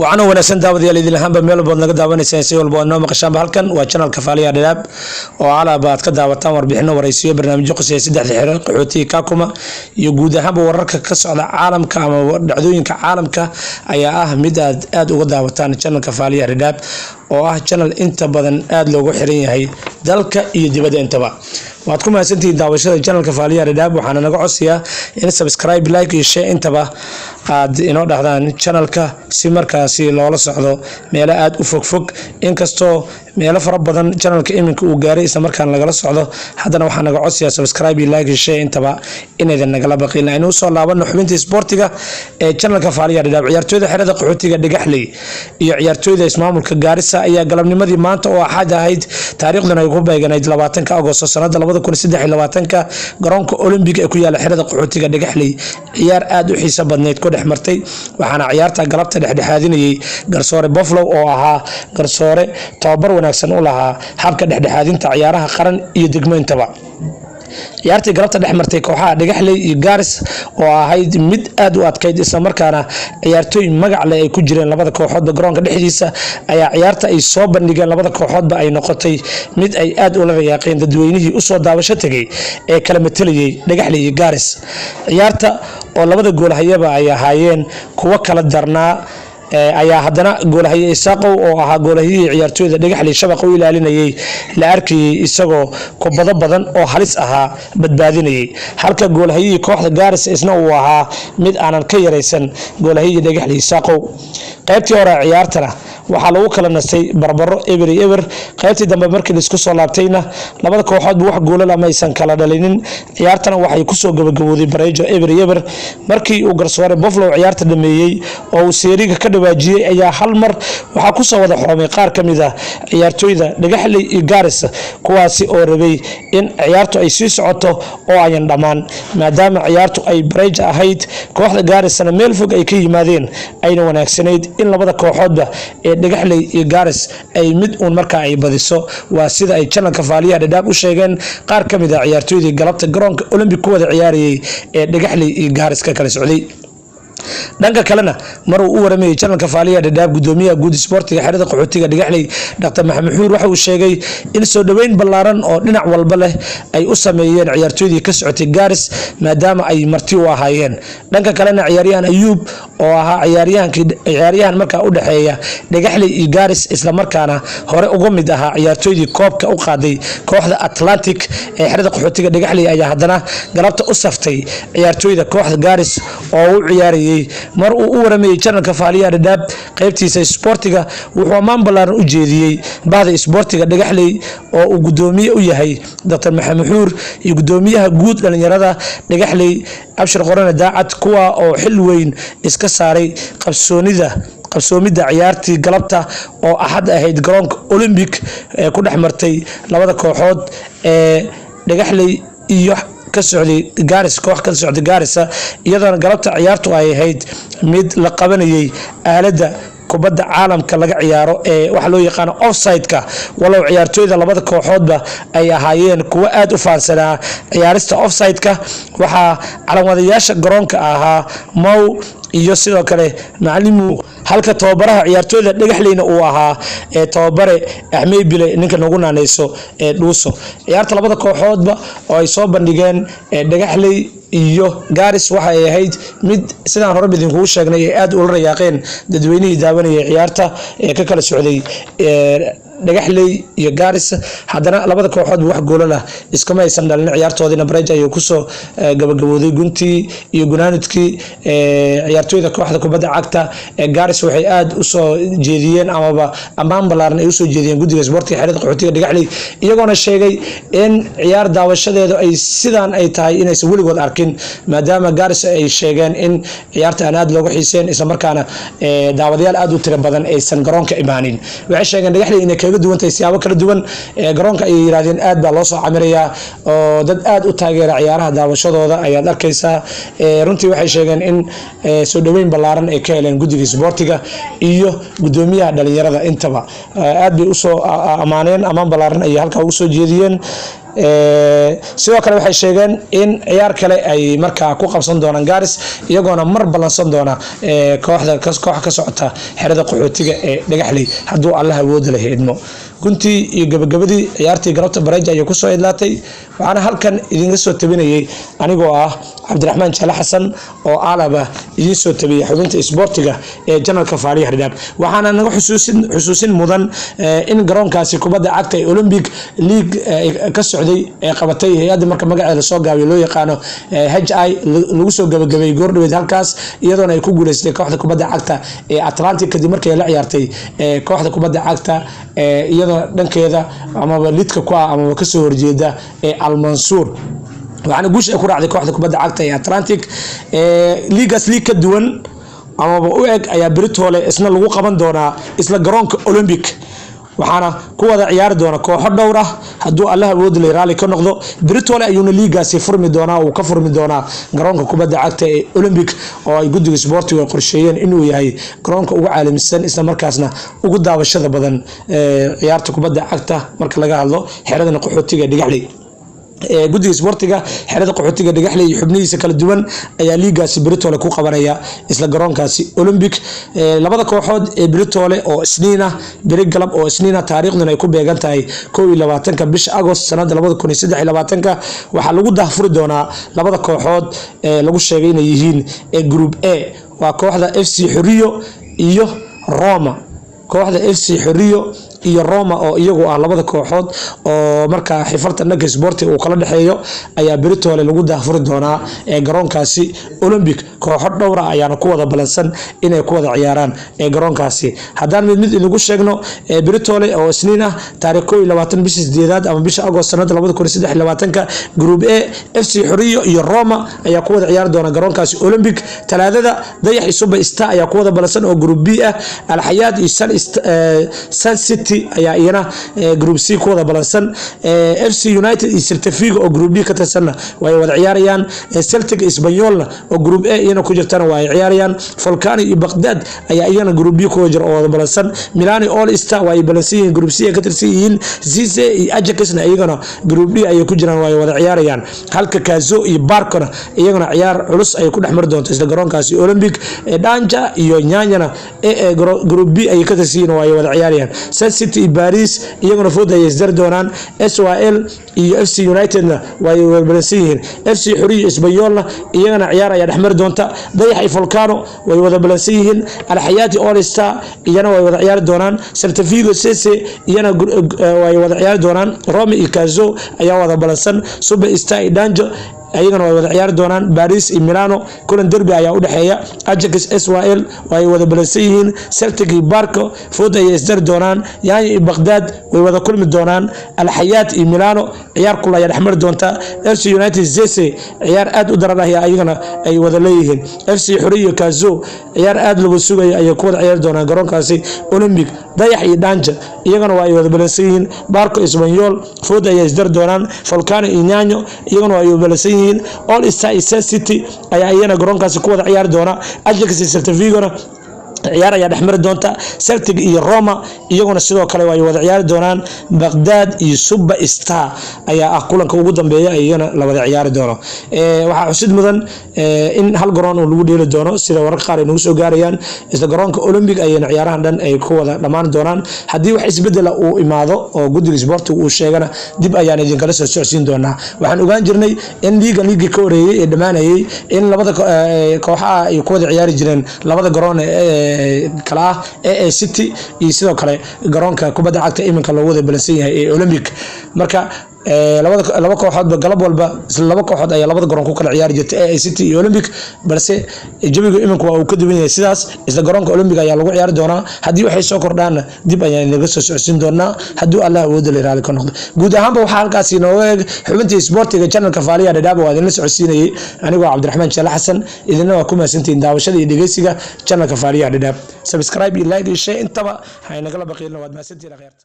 وأنا ونسان داود يلي ذلهم بميل بود نقد داوني سينسي والبوانو مقشان بهالكن وشانل كفالية دلاب وعلى بعد كده وتامر بيحنا ورئيسية برنامج قصي سدح الحرق قحوتي كاكوما يجود هم بورك كسر على عالم كأما دعوين كعالم أي مدة وقدا وتاني شانل كفالية دلاب شانل أنت بدن لوجو حرين هي ذلك يجي بدأ انتبه وعدكم هسنتي داوشة الشانل كفالية رداب وحنا نقعسيا إن سبسكرايب لايك يشيء انتبه عاد إنه دهدان الشانل كسمر كاسي لولا صعدو ميلا عاد وفوق إن كستو ميلا فرب بدن الشانل كإمك وجاري سمر كان لقلا صعدو حدنا وحنا نقعسيا سبسكرايب لايك يشيء انتبه إن إذا نقلا بقي لأنه صار لابن حبنتي سبورتيكا الشانل كفالية رداب عيارتو إذا حرد قحوتيكا دقحلي عيارتو إذا اسمه الكجارسة أي قلم نمدي ما أنت واحد هيد تاريخنا يقول بيجنا يدلباتن كأغسطس سنة كون سدح لباتنka garoonka Olympic ee ku yaala xirada qaxootiga dhagaxley ciyaar aad u xiiso badneed ku dhexmartay waxaana ciyaarta galabta dhexdhexaadinayay garsoore Buffalo oo ahaa garsoore tababar wanaagsan u lahaa habka dhexdhexaadinta ciyaaraha qaran iyo degmeentaba ciyaartii galabta dhexmartay kooxaha dhagaxley iyo Garis oo ahayd mid aad u adkayd isla markaana ciyaartooy magac leh ay ku jireen labada kooxood garoonka dhexdiisa ayaa ciyaarta ay soo bandhigeen labada kooxoodba ay noqotay mid ay aad u la yaaqeen dadweynihii u soo daawasho tagay ee kala metelayay dhagaxley iyo Garis ciyaarta oo labada gool hayaba ay ahaayeen kuwa kala darnaa ayaa haddana goolahaye Isaaqow oo ahaa goolahayii ciyaartooyda dhagaxley shabaq u ilaalinayay la arkay isagoo kubado badan oo halis ahaa badbaadinayay halka goolahayii kooxda Garis isna uu ahaa mid aanan ka yareysan goolahayii dhagaxley Isaaqow qaybtii hore ciyaartana waxaa lagu kala nastay barbaro eber qaybtii dambe markii isku soo laabtayna labada kooxood wax gool la maysan kala dhalinin ciyaartana waxay ku soo gabagabowday bareejo eber markii uu garsoore Buffalo ciyaarta dhameeyay oo uu seeriga ka dhawaajiyay ayaa hal mar waxa ku soo wada xormay qaar kamid ah ciyaartooyda dhagaxley iyo Garis kuwaasi oo rabay in ciyaartu ay sii socoto oo ayan dhamaan maadaama ciyaartu ay bareejo ahayd kooxda Garisna meel fog ay ka yimaadeen ayna wanaagsanayd in labada kooxoodba dhagaxley iyo Garis ay mid uun marka ay badiso waa sida ay channel Kafaaliya Dadaab u sheegeen qaar kamid ah ciyaartooydii galabta garoonka Olympic ku wada ciyaarayay ee dhagaxley iyo Garis ka kala socday dhanka kalena maruu u waramay channel Kafaaliya Dadaab gudoomiyaha guud sportiga xirada qaxootiga dhagaxley Dr. Maxamed Xuur waxa uu sheegay in soo dhaweyn ballaaran oo dhinac walba leh ay u sameeyeen ciyaartooydii ka socotay Garis maadaama ay marti u ahaayeen dhanka kalena ciyaaryahan Ayuub oo ahaa ciyaaryahan marka u dhaxeeya dhagaxley iyo Garis isla markaana hore uga mid ahaa ciyaartooydii koobka u qaaday kooxda Atlantic ee xirada qaxootiga dhagaxley ayaa haddana galabta u saftay ciyaartooyda kooxda Garis oo u ciyaarayay mar uu u waramay channel Kafaaliya Dadaab qaybtiisa sportiga wuxuu amaan ballaaran u jeediyay baahda sportiga dhagaxley oo uu gudoomiye u yahay Dr. Maxamed Xuur iyo gudoomiyaha guud dhalinyarada dhagaxley Abshir Qorane Daacad kuwa oo xil weyn iska saaray qabsoomida ciyaartii galabta oo ahad ahayd garoonka Olympic ee ku dhexmartay labada kooxood ee dhagaxley iyo ka socday Garis koox ka socday Garis iyadoo galabta ciyaartu ay ahayd mid la qabanayay aalada kubadda caalamka laga ciyaaro ee waxa loo yaqaan offside-ka walow ciyaartooyda labada kooxoodba ay ahaayeen kuwa aad u faansanaa ciyaarista offside-ka waxa calaamadayaasha garoonka ahaa Mow iyo sidoo kale macallimu halka tababaraha ciyaartooyda dhagaxleyna uu ahaa ee tababare Axmed Bile ninka nagu naanayso ee dhuuso ciyaarta labada kooxoodba oo ay soo bandhigeen dhagaxley iyo Garis waxa ay ahayd mid sidaan hore idin kugu sheegnay ee aad u la yaaqeen dadweynihii daawanayay ciyaarta ee ka kala socday dhagaxley iyo Garis haddana labada kooxood wax gool ah iskama aysan dhalin ciyaartoodina bareejo ay ku soo gabagabowday guntii iyo gunaanadkii ciyaartooyda kooxda kubadda cagta ee Garis waxay aad u soo jeediyeen amaba amaan ballaaran ay u soo jeediyeen guddiga sportiga xirada qaxootiga dhagaxley iyagoona sheegay in ciyaar daawashadeedu ay sidaan ay tahay inaysan weligood arkin maadaama Garis ay sheegeen in ciyaarta aan aad looga xiiseen isla markaana daawadayaal aad u tiro badan aysan garoonka imaanin waxay sheegeen dhagaxley inay kaga duwantay siyaabo kala duwan garoonka ay yiraahdeen aad baa loo soo camirayaa oo dad aad u taageera ciyaaraha daawashadooda ayaad arkaysaa runtii waxay sheegeen in soo dhaweyn ballaaran ay ka heleen guddiga sportiga iyo gudoomiyaha dhalinyarada intaba aad bay u soo amaaneen amaan ballaaran ay halka ugu soo jeediyeen sidoo kale waxay sheegeen in ciyaar kale ay markaa ku qabsan doonaan Garis iyagoona mar balansan doona koox ka socota xerada qaxootiga ee Dhagaxley haduu Allah awood leeyahay kuntii iyo gabagabadii ciyaartii galabta Bareej ay ku soo idlaatay waxaana halkan idin soo tabinayay anigoo ah Cabdiraxmaan Jalaal Xasan oo aalaba idin soo tabiyay xubinta isboortiga ee channelka Faaliya Dhadhaab waxaana naga xusuusin mudan in garoonkaasi kubadda cagta ee Olympic League ka socday ee qabatay hay'adda marka magaceeda soo gaabiyo loo yaqaano HI lagu soo gabagabay goordhaweed halkaas iyadoo ay ku guuleystay kooxda kubadda cagta ee Atlantic kadib markii ay la ciyaartay kooxda kubadda cagta iyadoo dhankeeda ama lidka ku ah ama ka soo horjeeda ee Al Mansour waxaana guush ay ku raacday kooxda kubadda cagta ee Atlantic liigas league ka duwan ama u eg ayaa Britole isna lagu qaban doonaa isla garoonka Olympic waxaana ku wada ciyaar doona kooxo dhowr ah haduu Allah awood leeyahay raali ka noqdo Britole ayuuna liigaasi furmi doona oo ka furmi doona garoonka kubadda cagta ee Olympic oo ay guddiga isboortiga qorsheeyeen inuu yahay garoonka ugu caalamisan isla markaasna ugu daawashada badan ciyaarta kubadda cagta marka laga hadlo xerada qaxootiga Dhagaxley guddiga isboortiga xerada qaxootiga Dhagaxley iyo xubnihiisa kala duwan ayaa liigaasi Britole ku qabanaya isla garoonkaasi Olympic labada kooxood ee Britole oo isniina bari galab oo isniina taariikhdan ay ku beegan tahay 21 bisha Agost sanada 2023 waxa lagu daahfuri doonaa labada kooxood ee lagu sheegay inay yihiin group A waa kooxda FC Xuriyo iyo Roma kooxda FC Xuriyo iyo Roma oo iyagu ah labada kooxood oo marka xifalta dhanka isboortiga uu kala dhaxeeyo ayaa Britole lagu daahfuri doonaa garoonkaasi Olympic kooxo dhowr ah ayaana ku wada balansan inay ku wada ciyaaraan garoonkaasi hadaan mid inagu sheegno Britole oo isniina taariikh 22 bisha 8 ama bisha Agost sanada 2023 group A FC Xuriyo iyo Roma ayaa ku wada ciyaar doona garoonkaasi Olympic talaadada Dayax Isuba Star ayaa ku wada balansan oo group B ah Al Hayat iyo Sun City ayaa iyana group C ku wada balansan FC United iyo Celta Vigo oo group D ka tirsan way wada ciyaarayaan Celtic Espanyol oo group A iyana ku jirtana way ciyaarayaan Volcano iyo Baghdad ayaa iyana group B ku jira oo wada balansan Milan All Star way balansan group C ka tirsan yihiin Zise iyo Ajax iyagana group D ay ku jiraan way wada ciyaarayaan halka Kazo iyo Barcona iyagana ciyaar culus ay ku dhaxmar doonto isla garoonkaasi Olympic Danja iyo Nyanyana group B ay ka tirsan yihiin way wada ciyaarayaan City Paris iyaguna fooda ay isdar doonaan SYL iyo FC United way balansan yihiin FC Xuriyo Espanyol iyagana ciyaar ay dhaxmar doonta Dayax Volcano way wada balansan yihiin Al Hayat All Star iyana way wada ciyaar doonaan Celta Vigo Cese iyana way wada ciyaar doonaan Roma iyo Cazo ayaa wada balansan Super Star Danjo ayagana way wada ciyaar doonaan Paris iyo Milano kulan derby ayaa u dhaxeeya Ajax SYL way wada balansan yihiin Celtic iyo Barco fooda ay isdar doonaan Yaani iyo Baghdad way wada kulmi doonaan Al Hayat iyo Milano ciyaar kula ay dhaxmar doonta FC United Zese ciyaar aad u daran ah ayagana ay wada leeyihiin FC Xuriyo Cazo ciyaar aad lagu sugayo ay ku wada ciyaar doonaan garoonkaasi Olympic Dayax iyo Danja iyagana way wada balansan yihiin Barco Espanyol fooda ay isdar doonaan Volcano iyo Nyanyo iyagana way wada balansan All Star City ayaa iyana garoonkaasi ku wada ciyaar doona Ajax iyo Celta Vigo ciyaar ayaa dhaxmar doonta Celtic iyo Roma iyaguna sidoo kale way wada ciyaar doonaan Baghdad iyo Super Star ayaa ah kulanka ugu dambeeya iyana la wada ciyaar doono waxa xusid mudan in hal garoon oo lagu dheeli doono sida wararka qaar ay nagu soo gaarayaan isla garoonka Olympic ayayna ciyaarahan dhan ay ku wada dhamaan doonaan hadii wax isbedel uu imaado oo guddiga isboortiga uu sheegana dib ayaan idin kala soo socodsiin doonaa waxaan ogaan jirnay in liiga ka horeeyay ee dhamaanayay in labada kooxaha ay ku wada ciyaari jireen labada garoon kala ee City iyo sidoo kale garoonka kubadda cagta iminka loo wada balansan yahay ee Olympic marka laba kooxood galab walba laba kooxood ayaa labada garoon ku kala ciyaari jirtay ee City iyo Olympic balse jawiga iminka waa uu ka duwan yahay sidaas isla garoonka Olympic ayaa lagu ciyaari doonaa hadii waxay soo kordhaan dib ayaan inaga soo socodsiin doonaa hadii Allah awood leeyahay ka noqdo guud ahaan waxa halkaas inoo eeg xubintii isboortiga channelka Faaliya Dhadhaab waa idin la socodsiinayay anigoo Cabdiraxmaan Jalaal Xasan idinna waa ku mahadsantiin daawashada iyo dhageysiga channelka Faaliya Dhadhaab subscribe iyo like iyo share intaba ha inaga la baqeelna waad mahadsantiin akhiirta